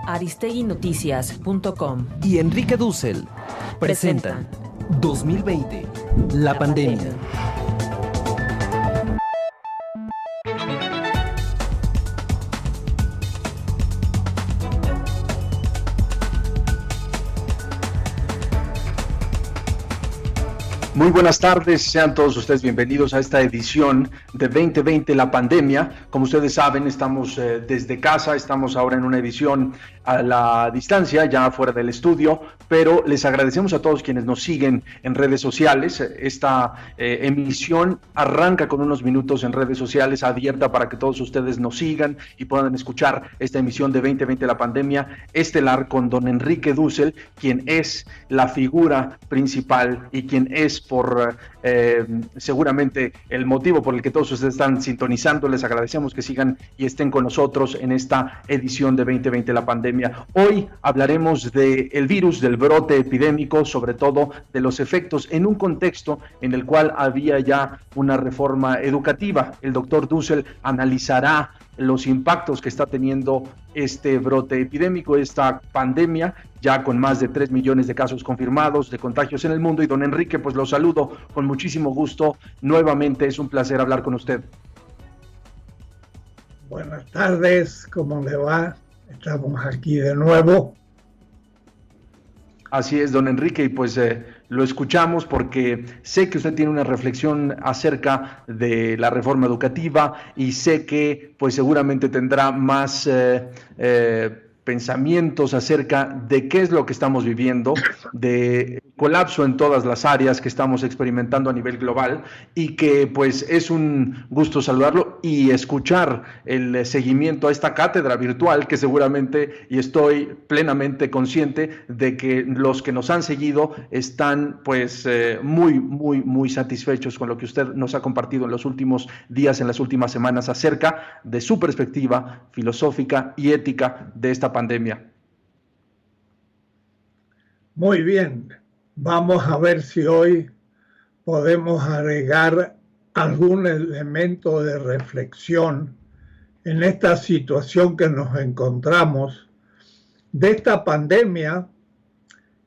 aristeguinoticias.com y Enrique Dussel presentan 2020, la pandemia. Muy buenas tardes, sean todos ustedes bienvenidos a esta edición de 2020, la pandemia. Como ustedes saben, estamos desde casa, estamos ahora en una edición a la distancia, ya fuera del estudio, pero les agradecemos a todos quienes nos siguen en redes sociales. Esta emisión arranca con unos minutos en redes sociales, abierta para que todos ustedes nos sigan y puedan escuchar esta emisión de 2020, la pandemia, estelar con don Enrique Dussel, quien es la figura principal y quien es por seguramente el motivo por el que todos ustedes están sintonizando. Les agradecemos que sigan y estén con nosotros en esta edición de 2020, la pandemia. Hoy hablaremos del virus, del brote epidémico, sobre todo de los efectos en un contexto en el cual había ya una reforma educativa. El doctor Dussel analizará los impactos que está teniendo este brote epidémico, esta pandemia, ya con más de 3 millones de casos confirmados de contagios en el mundo. Y don Enrique, pues lo saludo con muchísimo gusto. Nuevamente es un placer hablar con usted. Buenas tardes, ¿cómo le va? Estamos aquí de nuevo. Así es, don Enrique, y pues lo escuchamos porque sé que usted tiene una reflexión acerca de la reforma educativa y sé que pues seguramente tendrá más pensamientos acerca de qué es lo que estamos viviendo, de colapso en todas las áreas que estamos experimentando a nivel global, y que pues es un gusto saludarlo y escuchar el seguimiento a esta cátedra virtual que seguramente, y estoy plenamente consciente de que los que nos han seguido están pues muy satisfechos con lo que usted nos ha compartido en los últimos días, en las últimas semanas, acerca de su perspectiva filosófica y ética de esta pandemia. Muy bien, vamos a ver si hoy podemos agregar algún elemento de reflexión en esta situación que nos encontramos de esta pandemia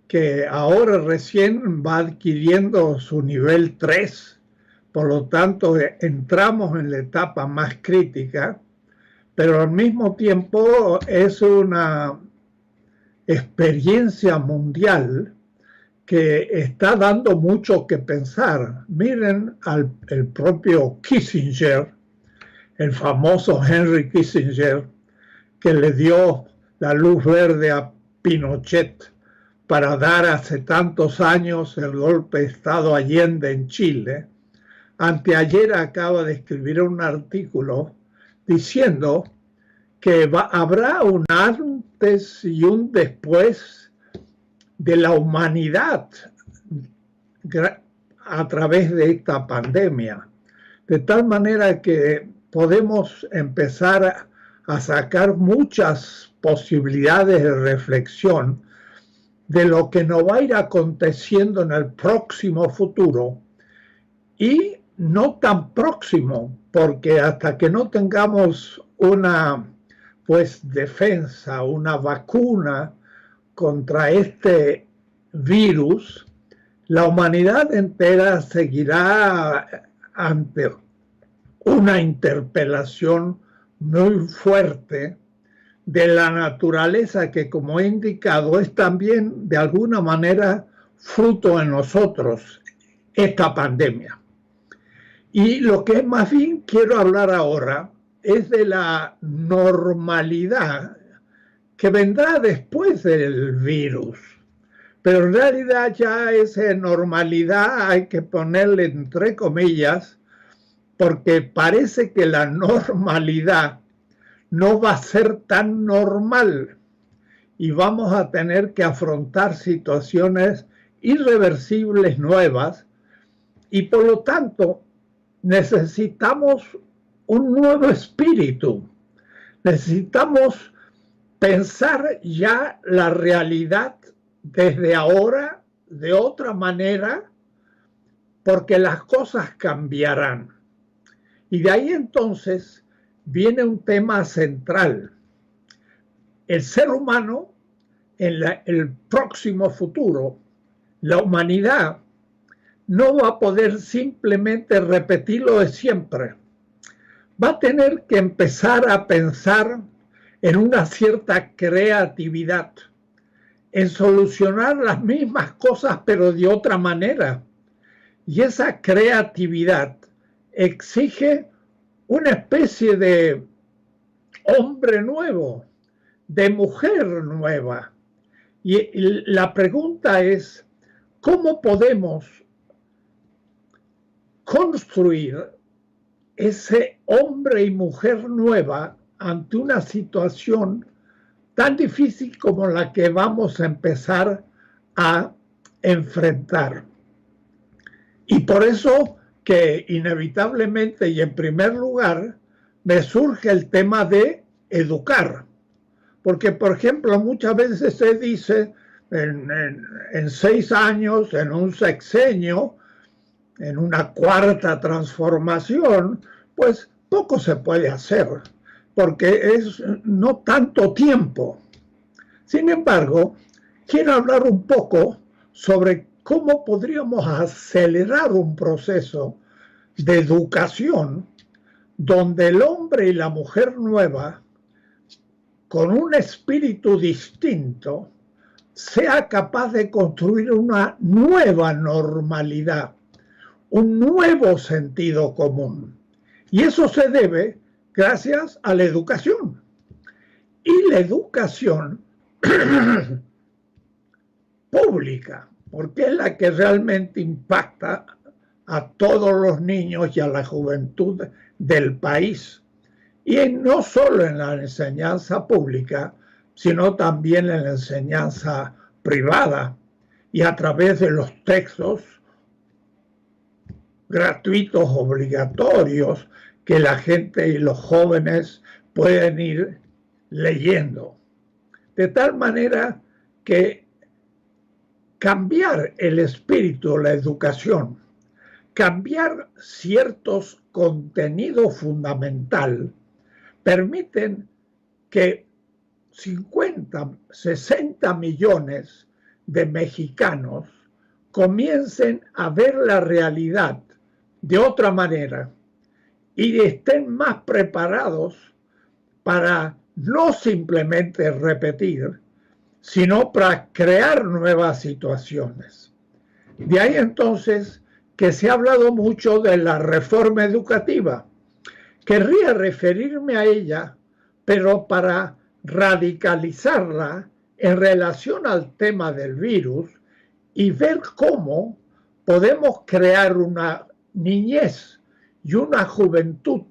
que ahora recién va adquiriendo su nivel 3, por lo tanto entramos en la etapa más crítica, pero al mismo tiempo es una experiencia mundial que está dando mucho que pensar. Miren el propio Kissinger, el famoso Henry Kissinger, que le dio la luz verde a Pinochet para dar hace tantos años el golpe de Estado Allende en Chile. Anteayer acaba de escribir un artículo diciendo que habrá un antes y un después de la humanidad a través de esta pandemia. De tal manera que podemos empezar a sacar muchas posibilidades de reflexión de lo que nos va a ir aconteciendo en el próximo futuro y no tan próximo, porque hasta que no tengamos una defensa, una vacuna contra este virus, la humanidad entera seguirá ante una interpelación muy fuerte de la naturaleza que, como he indicado, es también de alguna manera fruto en nosotros, esta pandemia. Y lo que más bien quiero hablar ahora es de la normalidad que vendrá después del virus. Pero en realidad ya esa normalidad hay que ponerle entre comillas, porque parece que la normalidad no va a ser tan normal y vamos a tener que afrontar situaciones irreversibles nuevas y por lo tanto necesitamos un nuevo espíritu. Necesitamos pensar ya la realidad desde ahora de otra manera, porque las cosas cambiarán. Y de ahí entonces viene un tema central. el ser humano en el próximo futuro, la humanidad, no va a poder simplemente repetir lo de siempre. Va a tener que empezar a pensar en una cierta creatividad, en solucionar las mismas cosas pero de otra manera. Y esa creatividad exige una especie de hombre nuevo, de mujer nueva. Y la pregunta es, ¿cómo podemos construir ese hombre y mujer nueva ante una situación tan difícil como la que vamos a empezar a enfrentar? Y por eso que inevitablemente y en primer lugar me surge el tema de educar. Porque, por ejemplo, muchas veces se dice en 6 años, en un sexenio, en una cuarta transformación, pues poco se puede hacer, porque es no tanto tiempo. Sin embargo, quiero hablar un poco sobre cómo podríamos acelerar un proceso de educación donde el hombre y la mujer nueva, con un espíritu distinto, sea capaz de construir una nueva normalidad, un nuevo sentido común. Y eso se debe gracias a la educación. Y la educación pública, porque es la que realmente impacta a todos los niños y a la juventud del país. Y no solo en la enseñanza pública, sino también en la enseñanza privada y a través de los textos gratuitos, obligatorios, que la gente y los jóvenes pueden ir leyendo. De tal manera que cambiar el espíritu, la educación, cambiar ciertos contenidos fundamentales, permiten que 50, 60 millones de mexicanos comiencen a ver la realidad de otra manera y estén más preparados para no simplemente repetir, sino para crear nuevas situaciones. De ahí entonces que se ha hablado mucho de la reforma educativa. Querría referirme a ella, pero para radicalizarla en relación al tema del virus y ver cómo podemos crear una niñez y una juventud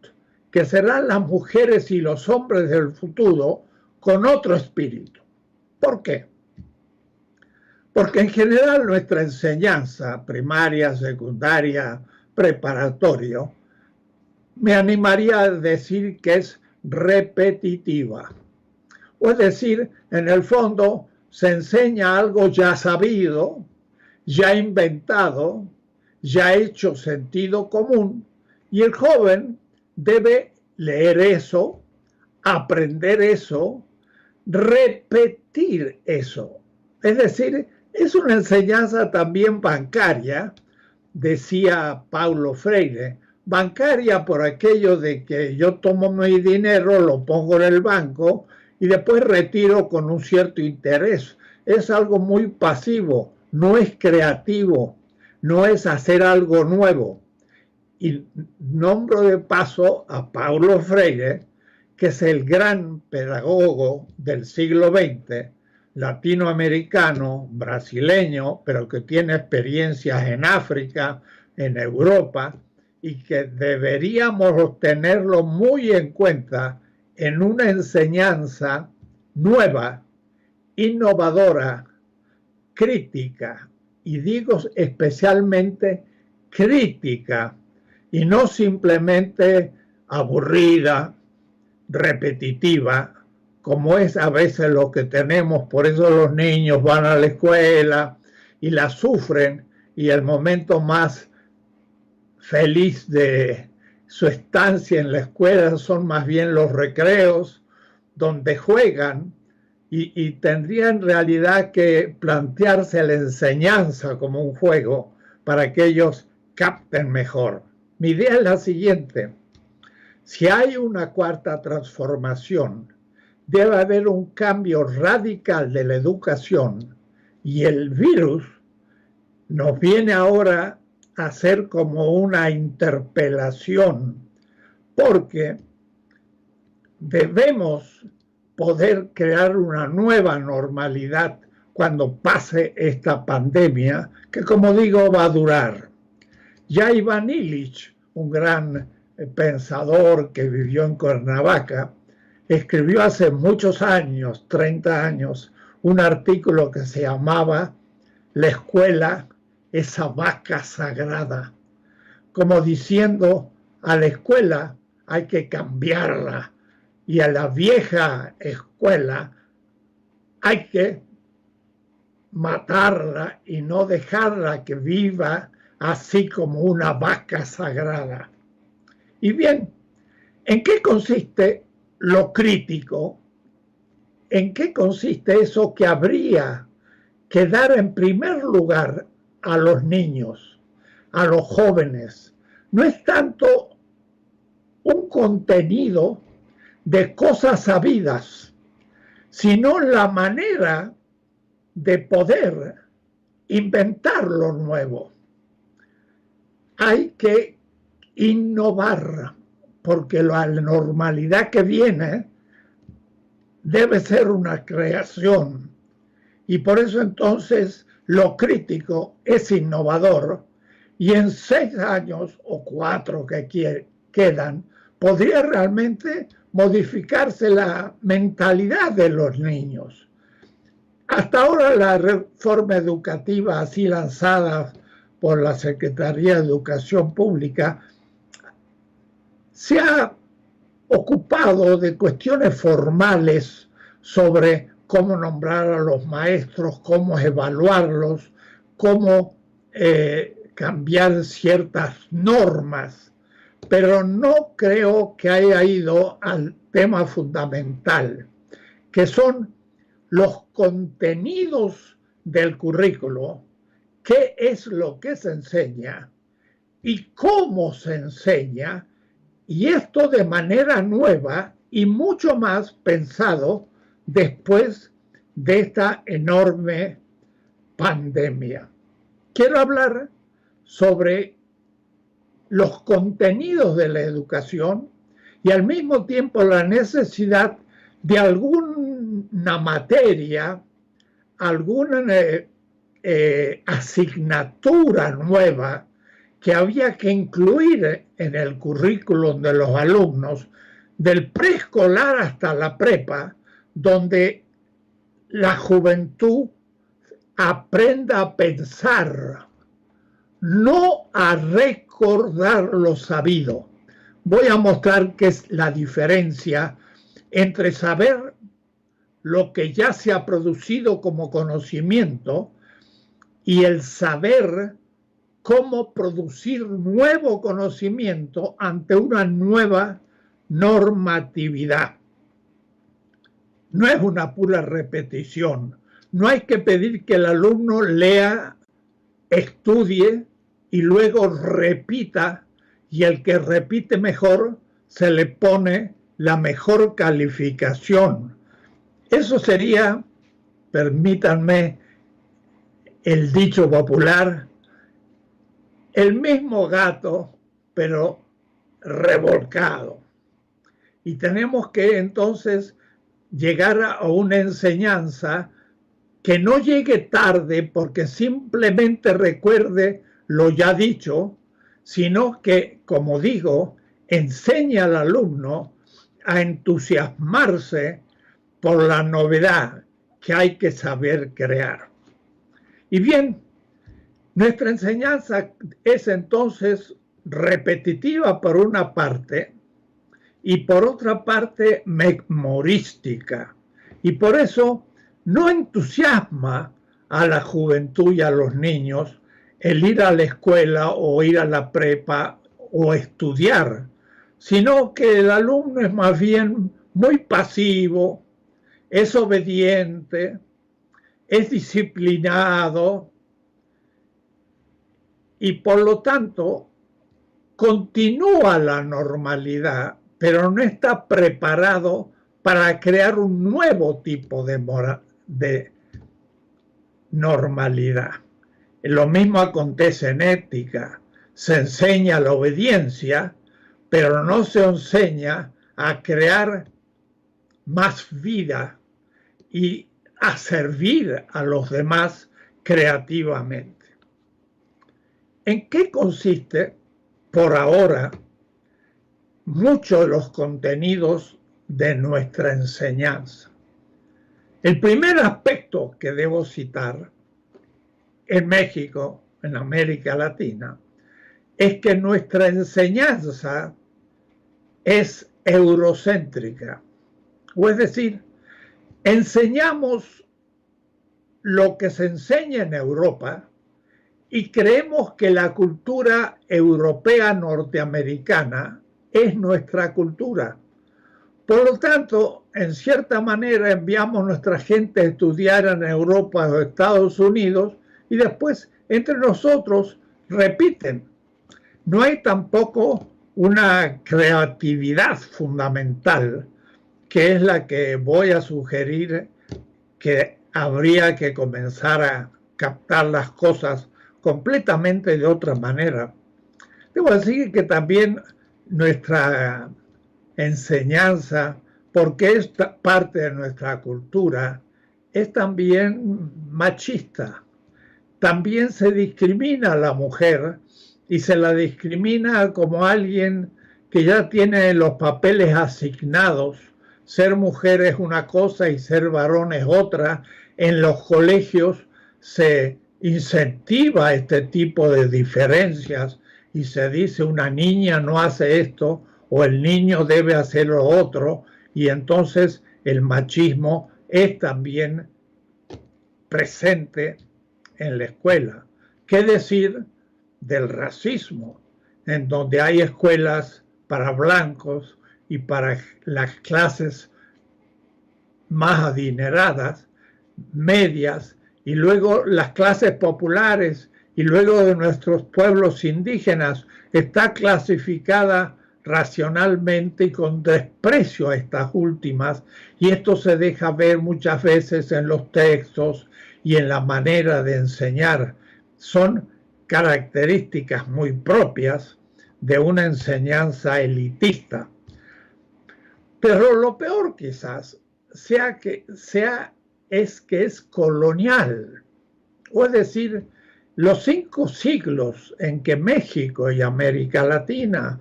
que serán las mujeres y los hombres del futuro con otro espíritu. ¿Por qué? Porque en general nuestra enseñanza primaria, secundaria, preparatoria, me animaría a decir que es repetitiva. O es decir, en el fondo se enseña algo ya sabido, ya inventado, ya hecho sentido común, y el joven debe leer eso, aprender eso, repetir eso. Es decir, es una enseñanza también bancaria, decía Paulo Freire, bancaria por aquello de que yo tomo mi dinero, lo pongo en el banco y después retiro con un cierto interés. Es algo muy pasivo, no es creativo, no es hacer algo nuevo. Y nombro de paso a Paulo Freire, que es el gran pedagogo del siglo XX, latinoamericano, brasileño, pero que tiene experiencias en África, en Europa, y que deberíamos tenerlo muy en cuenta en una enseñanza nueva, innovadora, crítica, y digo especialmente crítica, y no simplemente aburrida, repetitiva, como es a veces lo que tenemos. Por eso los niños van a la escuela y la sufren, y el momento más feliz de su estancia en la escuela son más bien los recreos, donde juegan y tendría en realidad que plantearse la enseñanza como un juego para que ellos capten mejor. Mi idea es la siguiente: si hay una cuarta transformación, debe haber un cambio radical de la educación, y el virus nos viene ahora a hacer como una interpelación, porque debemos poder crear una nueva normalidad cuando pase esta pandemia, que, como digo, va a durar. Ya Ivan Illich, un gran pensador que vivió en Cuernavaca, escribió hace muchos años, 30 años, un artículo que se llamaba "La escuela, esa vaca sagrada", como diciendo, a la escuela hay que cambiarla, y a la vieja escuela hay que matarla y no dejarla que viva así como una vaca sagrada. Y bien, ¿en qué consiste lo crítico? ¿En qué consiste eso que habría que dar en primer lugar a los niños, a los jóvenes? No es tanto un contenido de cosas sabidas, sino la manera de poder inventar lo nuevo. Hay que innovar, porque la normalidad que viene debe ser una creación, y por eso entonces lo crítico es innovador, y en 6 años o 4 que quedan podría realmente modificarse la mentalidad de los niños. Hasta ahora la reforma educativa así lanzada por la Secretaría de Educación Pública se ha ocupado de cuestiones formales sobre cómo nombrar a los maestros, cómo evaluarlos, cómo cambiar ciertas normas, pero no creo que haya ido al tema fundamental, que son los contenidos del currículo, qué es lo que se enseña y cómo se enseña, y esto de manera nueva y mucho más pensado después de esta enorme pandemia. Quiero hablar sobre los contenidos de la educación y al mismo tiempo la necesidad de alguna materia, alguna asignatura nueva que había que incluir en el currículum de los alumnos, del preescolar hasta la prepa, donde la juventud aprenda a pensar, no a recordar lo sabido. Voy a mostrar qué es la diferencia entre saber lo que ya se ha producido como conocimiento y el saber cómo producir nuevo conocimiento ante una nueva normatividad. No es una pura repetición. No hay que pedir que el alumno lea, estudie y luego repita, y el que repite mejor se le pone la mejor calificación. Eso sería, permítanme el dicho popular, el mismo gato, pero revolcado. Y tenemos que entonces llegar a una enseñanza que no llegue tarde porque simplemente recuerde lo ya dicho, sino que, como digo, enseña al alumno a entusiasmarse por la novedad que hay que saber crear. Y bien, nuestra enseñanza es entonces repetitiva por una parte y por otra parte memorística. Y por eso no entusiasma a la juventud y a los niños el ir a la escuela o ir a la prepa o estudiar, sino que el alumno es más bien muy pasivo es obediente, es disciplinado y por lo tanto continúa la normalidad, pero no está preparado para crear un nuevo tipo de normalidad. Lo mismo acontece en ética. Se enseña la obediencia, pero no se enseña a crear más vida y a servir a los demás creativamente. ¿En qué consiste, por ahora, muchos de los contenidos de nuestra enseñanza? El primer aspecto que debo citar en México, en América Latina, es que nuestra enseñanza es eurocéntrica. O es decir, enseñamos lo que se enseña en Europa y creemos que la cultura europea norteamericana es nuestra cultura. Por lo tanto, en cierta manera enviamos a nuestra gente a estudiar en Europa o Estados Unidos y después entre nosotros repiten. No hay tampoco una creatividad fundamental, que es la que voy a sugerir que habría que comenzar a captar las cosas completamente de otra manera. Debo decir que también nuestra enseñanza, porque es parte de nuestra cultura, es también machista. También se discrimina a la mujer y se la discrimina como alguien que ya tiene los papeles asignados. Ser mujer es una cosa y ser varón es otra. En los colegios se incentiva este tipo de diferencias y se dice una niña no hace esto o el niño debe hacer lo otro, y entonces el machismo es también presente en la escuela. ¿Qué decir del racismo, en donde hay escuelas para blancos y para las clases más adineradas, medias, y luego las clases populares, y luego de nuestros pueblos indígenas, está clasificada racionalmente y con desprecio a estas últimas, y esto se deja ver muchas veces en los textos y en la manera de enseñar. Son características muy propias de una enseñanza elitista. Pero lo peor quizás es que es colonial, o es decir, los 5 siglos en que México y América Latina,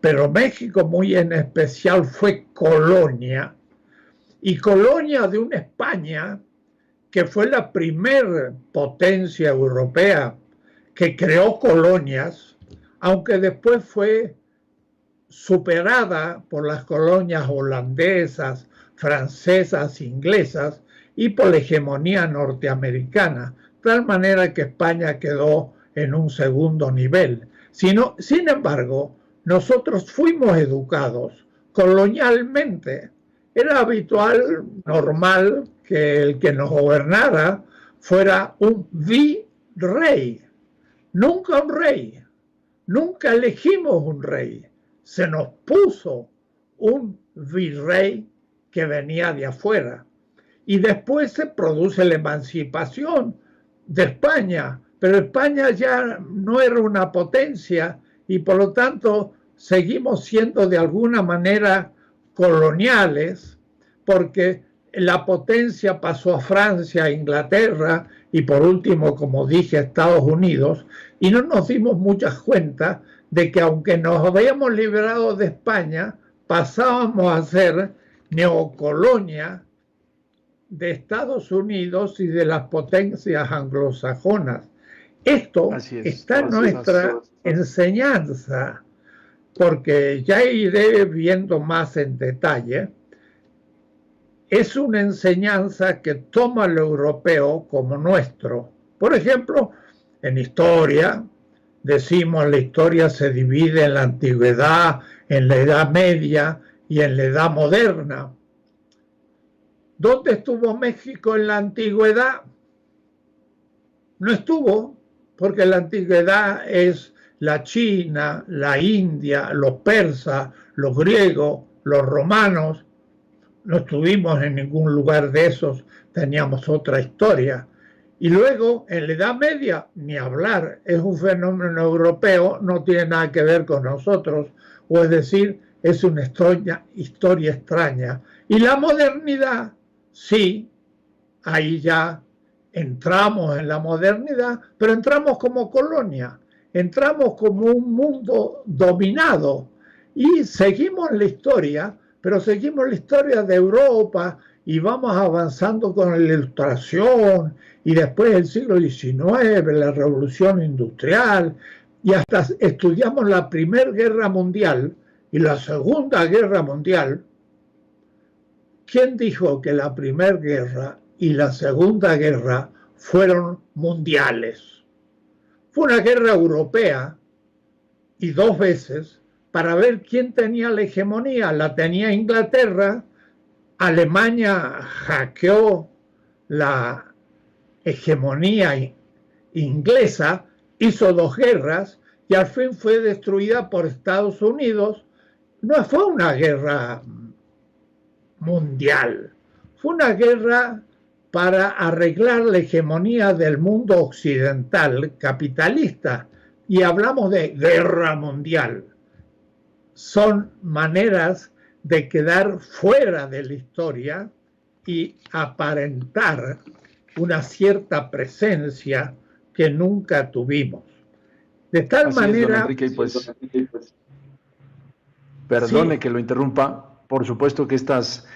pero México muy en especial, fue colonia, y colonia de una España que fue la primer potencia europea que creó colonias, aunque después fue superada por las colonias holandesas, francesas, inglesas y por la hegemonía norteamericana, de tal manera que España quedó en un segundo nivel. Sin embargo, nosotros fuimos educados colonialmente. Era habitual, normal, que el que nos gobernara fuera un virrey, nunca un rey. Nunca elegimos un rey. Se nos puso un virrey que venía de afuera. Y después se produce la emancipación de España, pero España ya no era una potencia y por lo tanto seguimos siendo de alguna manera coloniales, porque la potencia pasó a Francia, a Inglaterra y por último, como dije, a Estados Unidos, y no nos dimos mucha cuenta de que aunque nos habíamos liberado de España, pasábamos a ser neocolonia de Estados Unidos y de las potencias anglosajonas. Esto está en nuestra enseñanza, porque ya iré viendo más en detalle. Es una enseñanza que toma lo europeo como nuestro. Por ejemplo, en historia, decimos la historia se divide en la antigüedad, en la Edad Media y en la Edad Moderna. ¿Dónde estuvo México en la antigüedad? No estuvo, porque la antigüedad es la China, la India, los persas, los griegos, los romanos. No estuvimos en ningún lugar de esos, teníamos otra historia. Y luego, en la Edad Media, ni hablar, es un fenómeno europeo, no tiene nada que ver con nosotros, o es decir, es una historia extraña. Y la modernidad, sí, ahí ya entramos en la modernidad, pero entramos como colonia, entramos como un mundo dominado y seguimos la historia, pero seguimos la historia de Europa y vamos avanzando con la Ilustración y después el siglo XIX, la Revolución Industrial, y hasta estudiamos la Primera Guerra Mundial y la Segunda Guerra Mundial. ¿Quién dijo que la Primera Guerra y la Segunda Guerra fueron mundiales? Fue una guerra europea y 2 veces para ver quién tenía la hegemonía. La tenía Inglaterra, Alemania hackeó la hegemonía inglesa, hizo 2 guerras y al fin fue destruida por Estados Unidos. No fue una guerra mundial, fue una guerra para arreglar la hegemonía del mundo occidental capitalista, y hablamos de guerra mundial. Son maneras de quedar fuera de la historia y aparentar una cierta presencia que nunca tuvimos. De tal Así manera... es, don Enrique, pues, perdone que lo interrumpa. Por supuesto que estas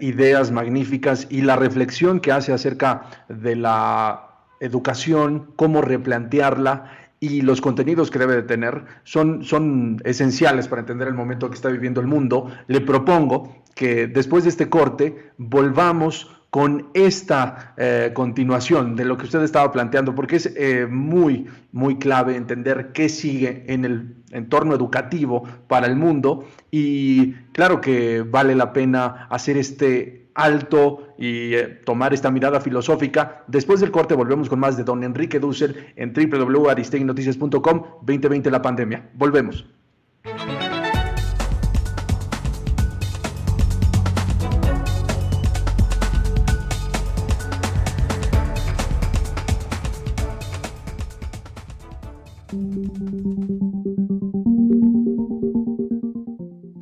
ideas magníficas y la reflexión que hace acerca de la educación, cómo replantearla y los contenidos que debe de tener son esenciales para entender el momento que está viviendo el mundo. Le propongo que después de este corte volvamos con esta continuación de lo que usted estaba planteando, porque es muy clave entender qué sigue en el entorno educativo para el mundo, y claro que vale la pena hacer este alto y tomar esta mirada filosófica. Después del corte volvemos con más de don Enrique Dussel en www.aristeguinoticias.com. 2020 la pandemia. Volvemos.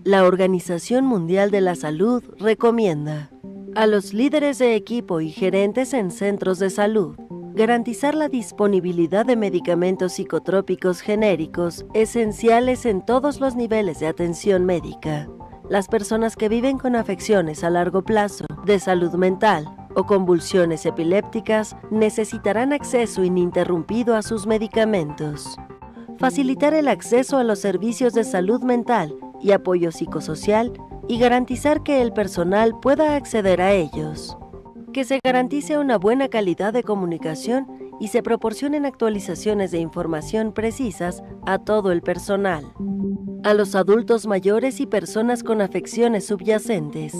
La Organización Mundial de la Salud recomienda a los líderes de equipo y gerentes en centros de salud garantizar la disponibilidad de medicamentos psicotrópicos genéricos esenciales en todos los niveles de atención médica. Las personas que viven con afecciones a largo plazo, de salud mental o convulsiones epilépticas necesitarán acceso ininterrumpido a sus medicamentos. Facilitar el acceso a los servicios de salud mental y apoyo psicosocial y garantizar que el personal pueda acceder a ellos. Que se garantice una buena calidad de comunicación y se proporcionen actualizaciones de información precisas a todo el personal. A los adultos mayores y personas con afecciones subyacentes.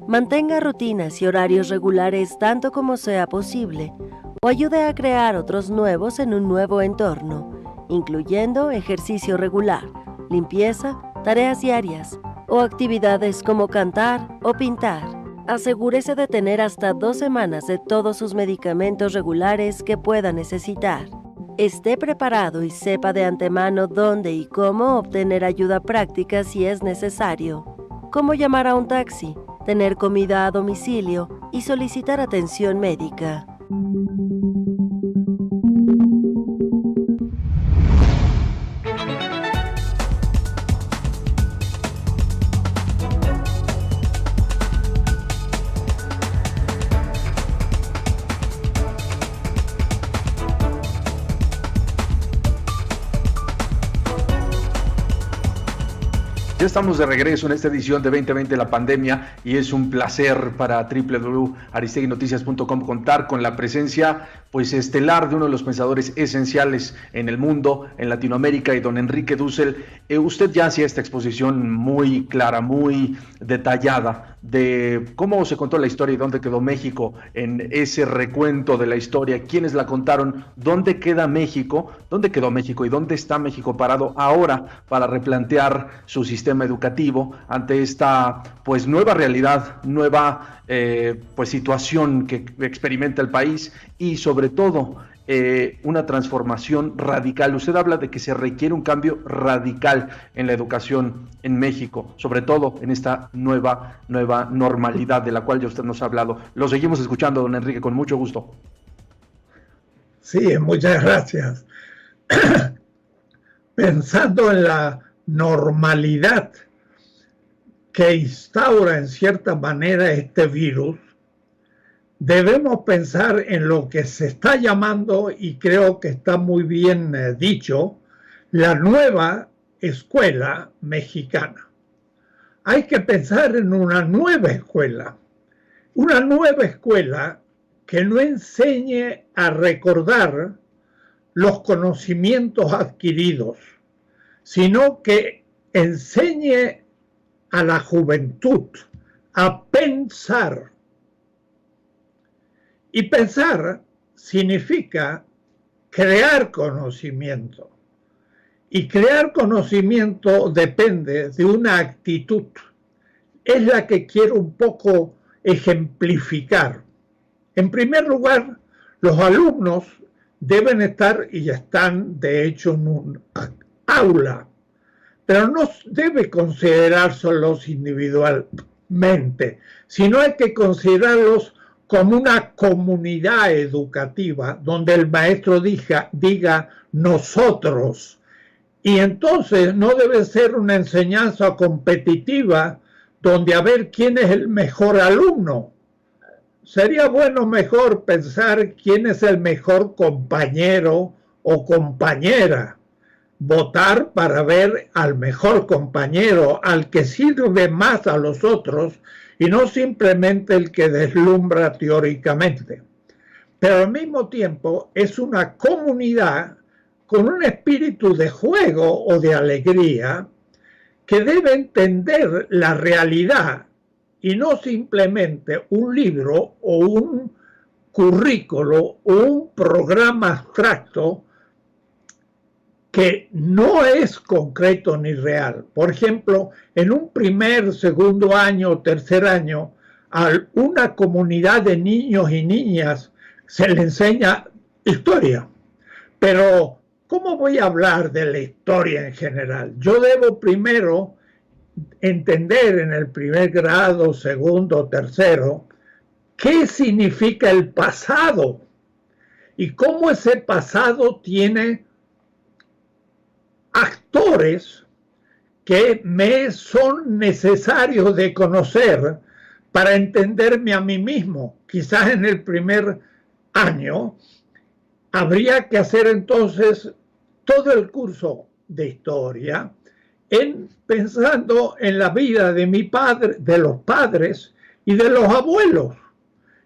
Mantenga rutinas y horarios regulares tanto como sea posible o ayude a crear otros nuevos en un nuevo entorno, incluyendo ejercicio regular, limpieza, tareas diarias o actividades como cantar o pintar. Asegúrese de tener hasta 2 semanas de todos sus medicamentos regulares que pueda necesitar. Esté preparado y sepa de antemano dónde y cómo obtener ayuda práctica si es necesario. Cómo llamar a un taxi, tener comida a domicilio y solicitar atención médica. Ya estamos de regreso en esta edición de 2020 La Pandemia y es un placer para www.aristeguinoticias.com contar con la presencia pues estelar de uno de los pensadores esenciales en el mundo, en Latinoamérica, y don Enrique Dussel. Usted ya hacía esta exposición muy clara, muy detallada de cómo se contó la historia y dónde quedó México en ese recuento de la historia, quiénes la contaron, dónde queda México, dónde quedó México y dónde está México parado ahora para replantear su sistema educativo ante esta pues nueva realidad, nueva pues situación que experimenta el país y sobre todo una transformación radical. Usted habla de que se requiere un cambio radical en la educación en México, sobre todo en esta nueva normalidad de la cual ya usted nos ha hablado. Lo seguimos escuchando, don Enrique, con mucho gusto. Sí, muchas gracias. Pensando en la normalidad que instaura en cierta manera este virus, debemos pensar en lo que se está llamando, y creo que está muy bien dicho, la nueva escuela mexicana. Hay que pensar en una nueva escuela que no enseñe a recordar los conocimientos adquiridos, sino que enseñe a la juventud a pensar. Y pensar significa crear conocimiento. Y crear conocimiento depende de una actitud. Es la que quiero un poco ejemplificar. En primer lugar, los alumnos deben estar, y están de hecho en un aula, pero no debe considerárselos individualmente, sino hay que considerarlos como una comunidad educativa donde el maestro diga nosotros. Y entonces no debe ser una enseñanza competitiva donde a ver quién es el mejor alumno. Sería bueno mejor pensar quién es el mejor compañero o compañera. Votar para ver al mejor compañero, al que sirve más a los otros y no simplemente el que deslumbra teóricamente. Pero al mismo tiempo es una comunidad con un espíritu de juego o de alegría que debe entender la realidad y no simplemente un libro o un currículo o un programa abstracto que no es concreto ni real. Por ejemplo, en un primer, segundo año, tercer año, a una comunidad de niños y niñas se le enseña historia. Pero, ¿cómo voy a hablar de la historia en general? Yo debo primero entender en el primer grado, segundo, tercero, qué significa el pasado y cómo ese pasado tiene actores que me son necesarios de conocer para entenderme a mí mismo. Quizás en el primer año habría que hacer entonces todo el curso de historia pensando en la vida de mi padre, de los padres y de los abuelos.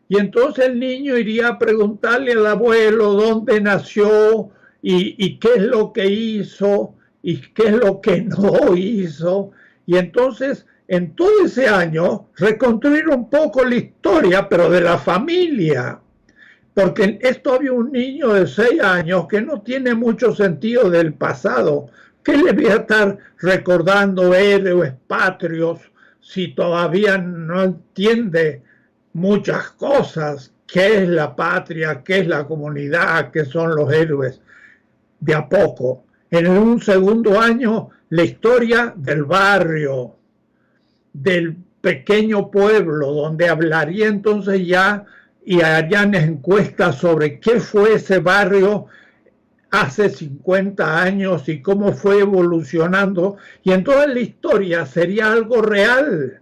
Y entonces el niño iría a preguntarle al abuelo dónde nació y qué es lo que hizo y qué es lo que no hizo. Y entonces, en todo ese año, reconstruir un poco la historia, pero de la familia. Porque en esto había un niño de 6 años que no tiene mucho sentido del pasado. ¿Qué le voy a estar recordando héroes patrios si todavía no entiende muchas cosas? ¿Qué es la patria? ¿Qué es la comunidad? ¿Qué son los héroes? De a poco. En un segundo año, la historia del barrio, del pequeño pueblo, donde hablaría entonces ya y harían encuestas sobre qué fue ese barrio hace 50 años y cómo fue evolucionando. Y entonces la historia sería algo real.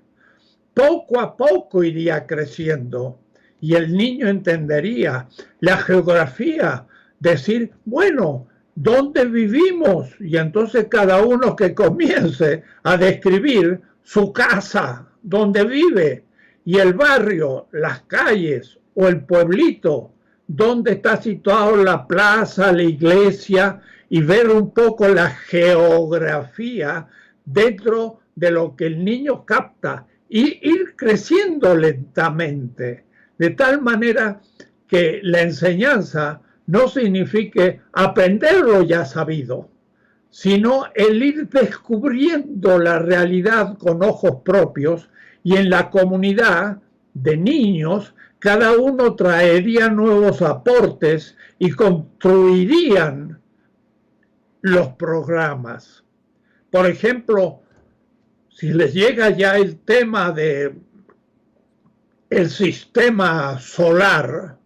Poco a poco iría creciendo y el niño entendería la geografía, decir, bueno, ¿dónde vivimos? Y entonces cada uno que comience a describir su casa, donde vive, y el barrio, las calles o el pueblito, donde está situado la plaza, la iglesia, y ver un poco la geografía dentro de lo que el niño capta y ir creciendo lentamente, de tal manera que la enseñanza no signifique aprender lo ya sabido, sino el ir descubriendo la realidad con ojos propios, y en la comunidad de niños cada uno traería nuevos aportes y construirían los programas. Por ejemplo, si les llega ya el tema de el sistema solar,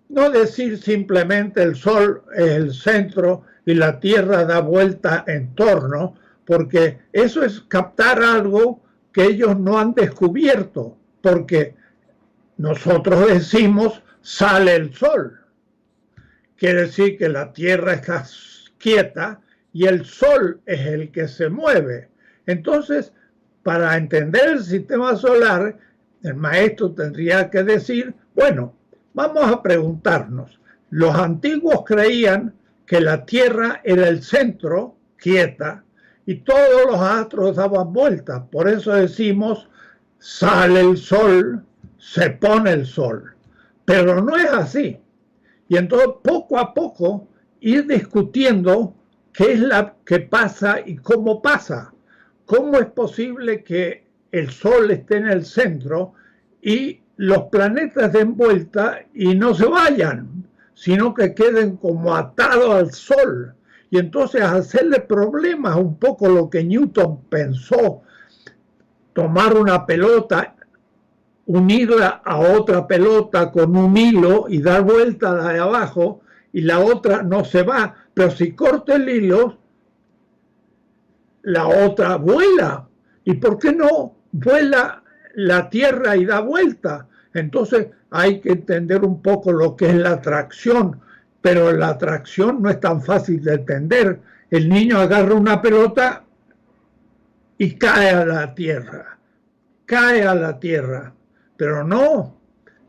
no decir simplemente el Sol es el centro y la Tierra da vuelta en torno, porque eso es captar algo que ellos no han descubierto, porque nosotros decimos sale el Sol. Quiere decir que la Tierra está quieta y el Sol es el que se mueve. Entonces, para entender el sistema solar, el maestro tendría que decir, bueno, vamos a preguntarnos, los antiguos creían que la Tierra era el centro, quieta, y todos los astros daban vueltas. Por eso decimos, sale el Sol, se pone el Sol. Pero no es así. Y entonces, poco a poco, ir discutiendo qué es lo que pasa y cómo pasa. ¿Cómo es posible que el Sol esté en el centro y los planetas den vuelta y no se vayan, sino que queden como atados al Sol? Y entonces hacerle problemas un poco lo que Newton pensó, tomar una pelota, unirla a otra pelota con un hilo y dar vuelta a la de abajo, y la otra no se va, pero si corta el hilo, la otra vuela. ¿Y por qué no vuela la Tierra y da vuelta? Entonces hay que entender un poco lo que es la atracción, pero la atracción no es tan fácil de entender. El niño agarra una pelota y cae a la tierra, pero no,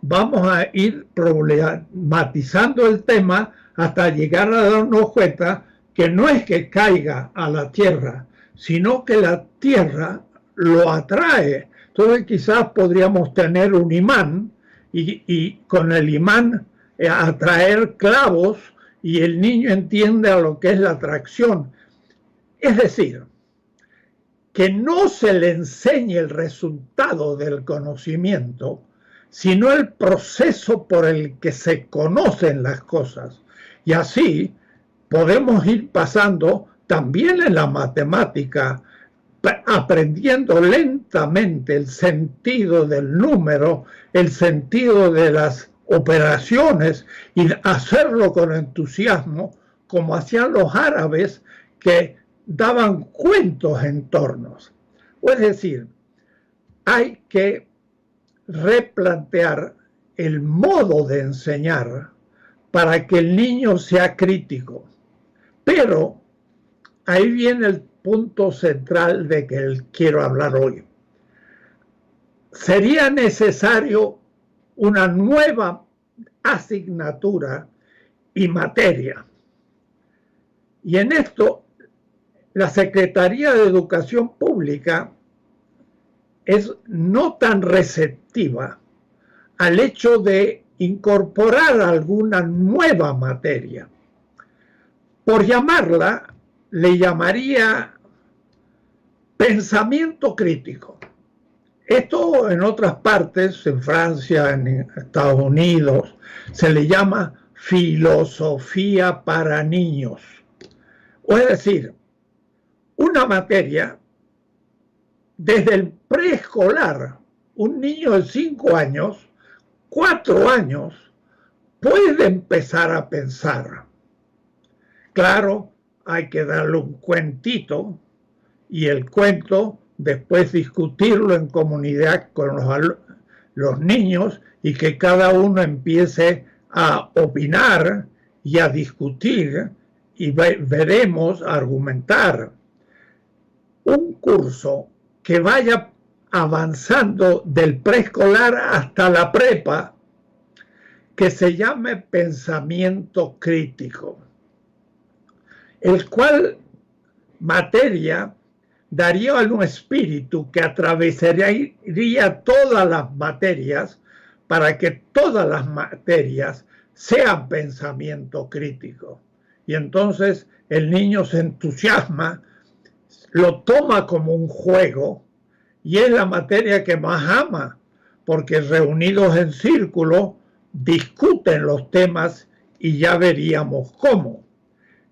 vamos a ir problematizando el tema hasta llegar a darnos cuenta que no es que caiga a la tierra, sino que la tierra lo atrae. Entonces quizás podríamos tener un imán y con el imán atraer clavos, y el niño entiende a lo que es la atracción. Es decir, que no se le enseñe el resultado del conocimiento, sino el proceso por el que se conocen las cosas. Y así podemos ir pasando también en la matemática, aprendiendo lentamente el sentido del número, el sentido de las operaciones, y hacerlo con entusiasmo, como hacían los árabes que daban cuentos en tornos. Es decir, hay que replantear el modo de enseñar para que el niño sea crítico. Pero ahí viene el punto central de que quiero hablar hoy. Sería necesario una nueva asignatura y materia. Y en esto, la Secretaría de Educación Pública es no tan receptiva al hecho de incorporar alguna nueva materia. Por llamarla, le llamaría pensamiento crítico. Esto en otras partes, en Francia, en Estados Unidos, se le llama filosofía para niños. O es decir, una materia desde el preescolar, un niño de 5 años, 4 años, puede empezar a pensar. Claro, hay que darle un cuentito, y el cuento después discutirlo en comunidad con los niños, y que cada uno empiece a opinar y a discutir, y veremos argumentar un curso que vaya avanzando del preescolar hasta la prepa, que se llame pensamiento crítico, el cual materia daría un espíritu que atravesaría todas las materias para que todas las materias sean pensamiento crítico. Y entonces el niño se entusiasma, lo toma como un juego y es la materia que más ama, porque reunidos en círculo discuten los temas y ya veríamos cómo.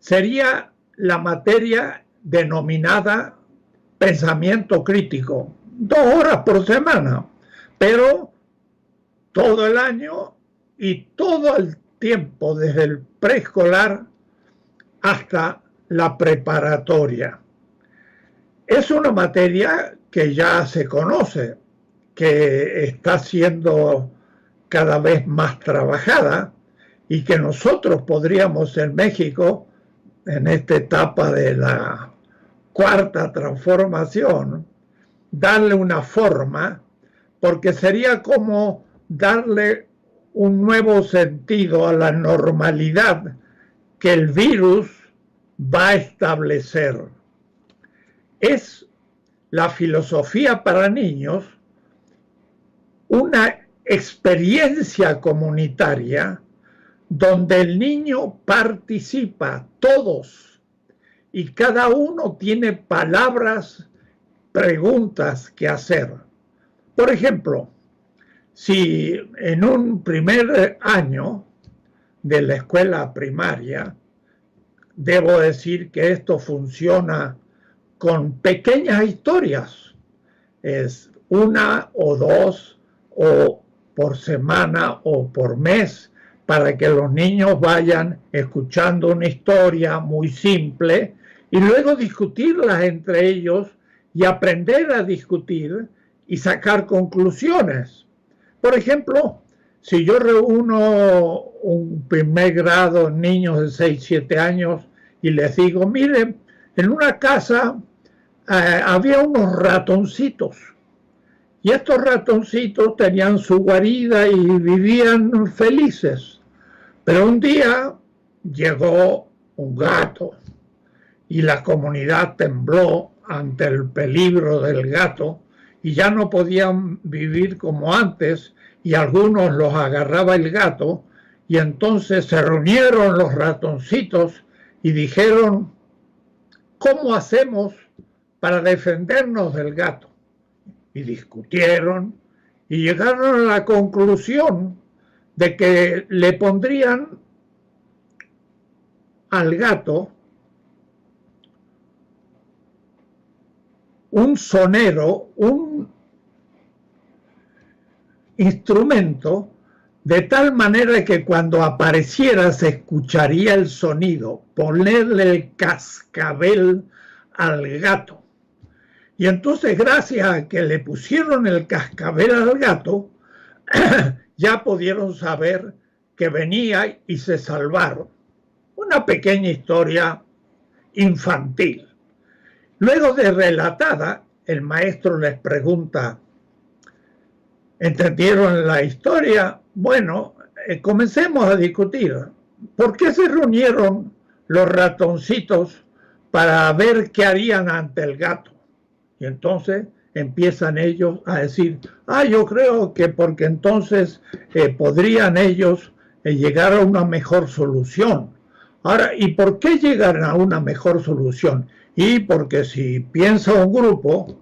Sería la materia denominada pensamiento crítico, 2 horas por semana, pero todo el año y todo el tiempo desde el preescolar hasta la preparatoria. Es una materia que ya se conoce, que está siendo cada vez más trabajada y que nosotros podríamos en México, en esta etapa de la cuarta transformación, darle una forma, porque sería como darle un nuevo sentido a la normalidad que el virus va a establecer. Es la filosofía para niños una experiencia comunitaria donde el niño participa, todos, y cada uno tiene palabras, preguntas que hacer. Por ejemplo, si en un primer año de la escuela primaria, debo decir que esto funciona con pequeñas historias, es 1 o 2 o por semana o por mes, para que los niños vayan escuchando una historia muy simple y luego discutirlas entre ellos y aprender a discutir y sacar conclusiones. Por ejemplo, si yo reúno un primer grado, niños de 6, 7 años, y les digo, miren, en una casa había unos ratoncitos, y estos ratoncitos tenían su guarida y vivían felices. Pero un día llegó un gato y la comunidad tembló ante el peligro del gato y ya no podían vivir como antes y algunos los agarraba el gato y entonces se reunieron los ratoncitos y dijeron, ¿cómo hacemos para defendernos del gato? Y discutieron y llegaron a la conclusión de que le pondrían al gato un sonero, un instrumento, de tal manera que cuando apareciera se escucharía el sonido, ponerle el cascabel al gato. Y entonces, gracias a que le pusieron el cascabel al gato, ya pudieron saber que venía y se salvaron. Una pequeña historia infantil. Luego de relatada, el maestro les pregunta, ¿entendieron la historia? Bueno, comencemos a discutir. ¿Por qué se reunieron los ratoncitos para ver qué harían ante el gato? Y entonces empiezan ellos a decir, yo creo que porque entonces podrían ellos llegar a una mejor solución. Ahora, ¿y por qué llegan a una mejor solución? Y porque si piensa un grupo,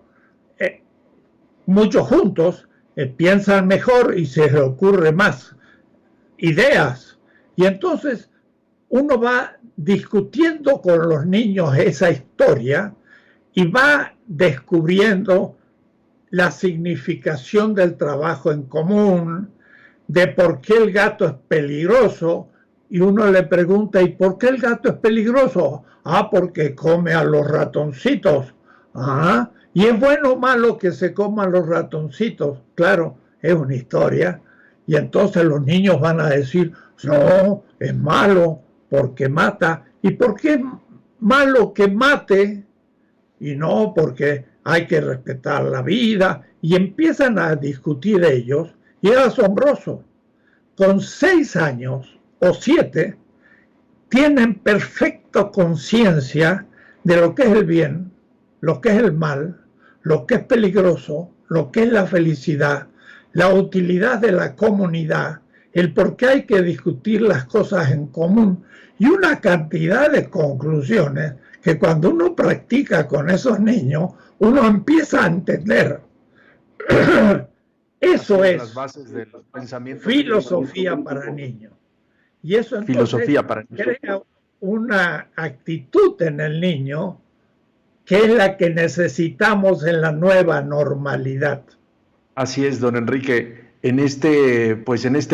muchos juntos, piensan mejor y se les ocurre más ideas. Y entonces uno va discutiendo con los niños esa historia y va descubriendo la significación del trabajo en común, de por qué el gato es peligroso, y uno le pregunta, ¿y por qué el gato es peligroso? Porque come a los ratoncitos. ¿Y es bueno o malo que se coman los ratoncitos? Claro, es una historia. Y entonces los niños van a decir, no, es malo porque mata. ¿Y por qué es malo que mate? Y no, porque hay que respetar la vida. Y empiezan a discutir ellos, y es asombroso. Con 6 años o 7, tienen perfecta conciencia de lo que es el bien, lo que es el mal, lo que es peligroso, lo que es la felicidad, la utilidad de la comunidad, el por qué hay que discutir las cosas en común y una cantidad de conclusiones que cuando uno practica con esos niños, uno empieza a entender. Eso es las bases de los pensamientos filosofía para niños. Y eso entonces filosofía para niños. Crea una actitud en el niño que es la que necesitamos en la nueva normalidad. Así es, don Enrique. En este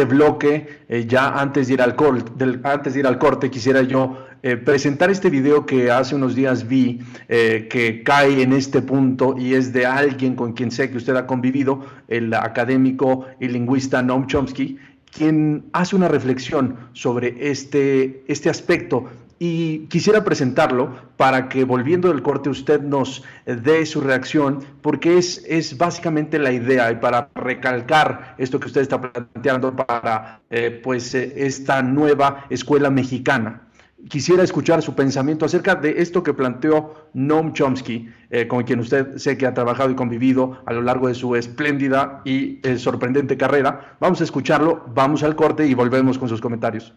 bloque, ya antes de ir al corte, quisiera yo presentar este video que hace unos días vi, que cae en este punto y es de alguien con quien sé que usted ha convivido, el académico y lingüista Noam Chomsky, quien hace una reflexión sobre este aspecto. Y quisiera presentarlo para que, volviendo del corte, usted nos dé su reacción, porque es básicamente la idea, y para recalcar esto que usted está planteando para esta nueva escuela mexicana. Quisiera escuchar su pensamiento acerca de esto que planteó Noam Chomsky, con quien usted sé que ha trabajado y convivido a lo largo de su espléndida y sorprendente carrera. Vamos a escucharlo, vamos al corte y volvemos con sus comentarios.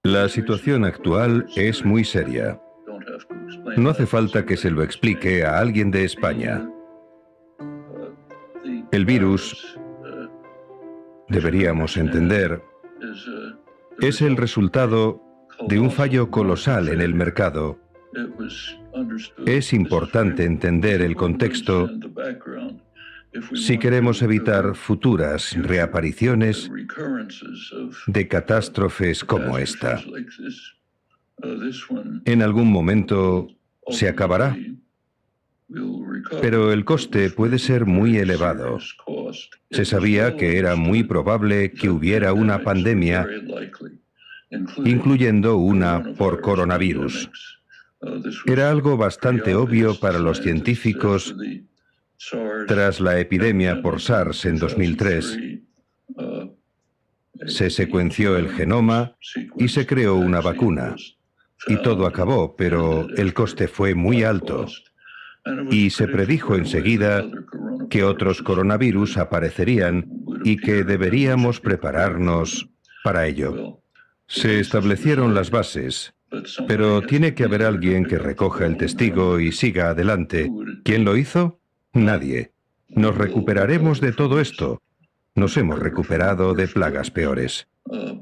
La situación actual es muy seria. No hace falta que se lo explique a alguien de España. El virus, deberíamos entender, es el resultado de un fallo colosal en el mercado. Es importante entender el contexto si queremos evitar futuras reapariciones de catástrofes como esta. En algún momento se acabará, pero el coste puede ser muy elevado. Se sabía que era muy probable que hubiera una pandemia, incluyendo una por coronavirus. Era algo bastante obvio para los científicos. Tras la epidemia por SARS en 2003, se secuenció el genoma y se creó una vacuna. Y todo acabó, pero el coste fue muy alto. Y se predijo enseguida que otros coronavirus aparecerían y que deberíamos prepararnos para ello. Se establecieron las bases, pero tiene que haber alguien que recoja el testigo y siga adelante. ¿Quién lo hizo? Nadie. Nos recuperaremos de todo esto. Nos hemos recuperado de plagas peores.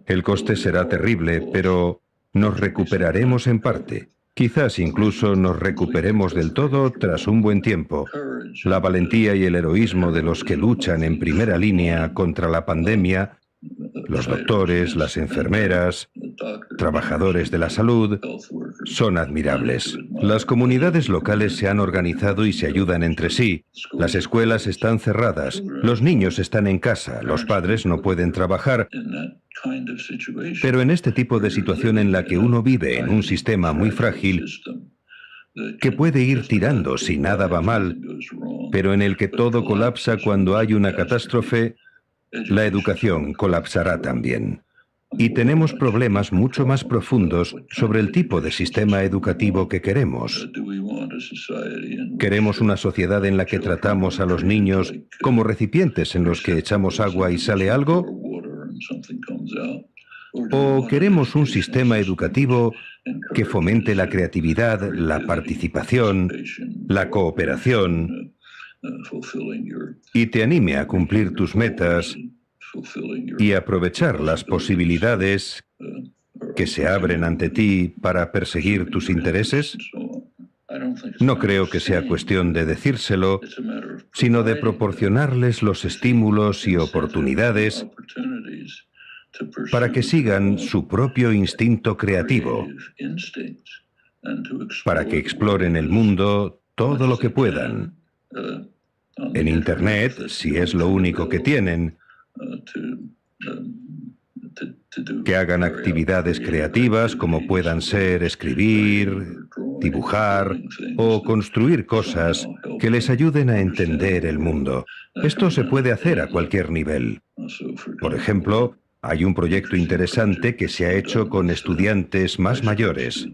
El coste será terrible, pero nos recuperaremos en parte. Quizás incluso nos recuperemos del todo tras un buen tiempo. La valentía y el heroísmo de los que luchan en primera línea contra la pandemia, los doctores, las enfermeras, trabajadores de la salud, son admirables. Las comunidades locales se han organizado y se ayudan entre sí. Las escuelas están cerradas, los niños están en casa, los padres no pueden trabajar. Pero en este tipo de situación en la que uno vive en un sistema muy frágil, que puede ir tirando si nada va mal, pero en el que todo colapsa cuando hay una catástrofe, la educación colapsará también. Y tenemos problemas mucho más profundos sobre el tipo de sistema educativo que queremos. ¿Queremos una sociedad en la que tratamos a los niños como recipientes en los que echamos agua y sale algo? ¿O queremos un sistema educativo que fomente la creatividad, la participación, la cooperación y te anime a cumplir tus metas y aprovechar las posibilidades que se abren ante ti para perseguir tus intereses? No creo que sea cuestión de decírselo, sino de proporcionarles los estímulos y oportunidades para que sigan su propio instinto creativo, para que exploren el mundo todo lo que puedan. En Internet, si es lo único que tienen, que hagan actividades creativas como puedan ser escribir, dibujar o construir cosas que les ayuden a entender el mundo. Esto se puede hacer a cualquier nivel. Por ejemplo, hay un proyecto interesante que se ha hecho con estudiantes más mayores,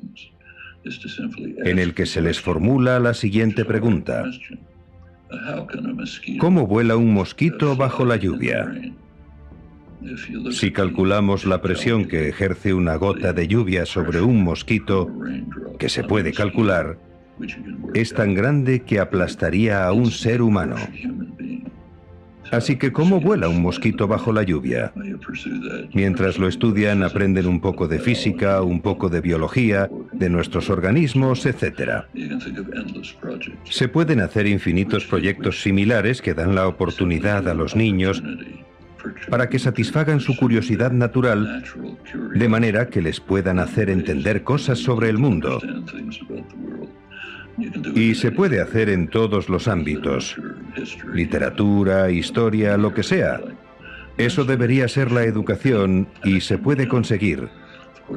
en el que se les formula la siguiente pregunta: ¿cómo vuela un mosquito bajo la lluvia? Si calculamos la presión que ejerce una gota de lluvia sobre un mosquito, que se puede calcular, es tan grande que aplastaría a un ser humano. Así que, ¿cómo vuela un mosquito bajo la lluvia? Mientras lo estudian, aprenden un poco de física, un poco de biología, de nuestros organismos, etc. Se pueden hacer infinitos proyectos similares que dan la oportunidad a los niños para que satisfagan su curiosidad natural, de manera que les puedan hacer entender cosas sobre el mundo. Y se puede hacer en todos los ámbitos: literatura, historia, lo que sea. Eso debería ser la educación y se puede conseguir.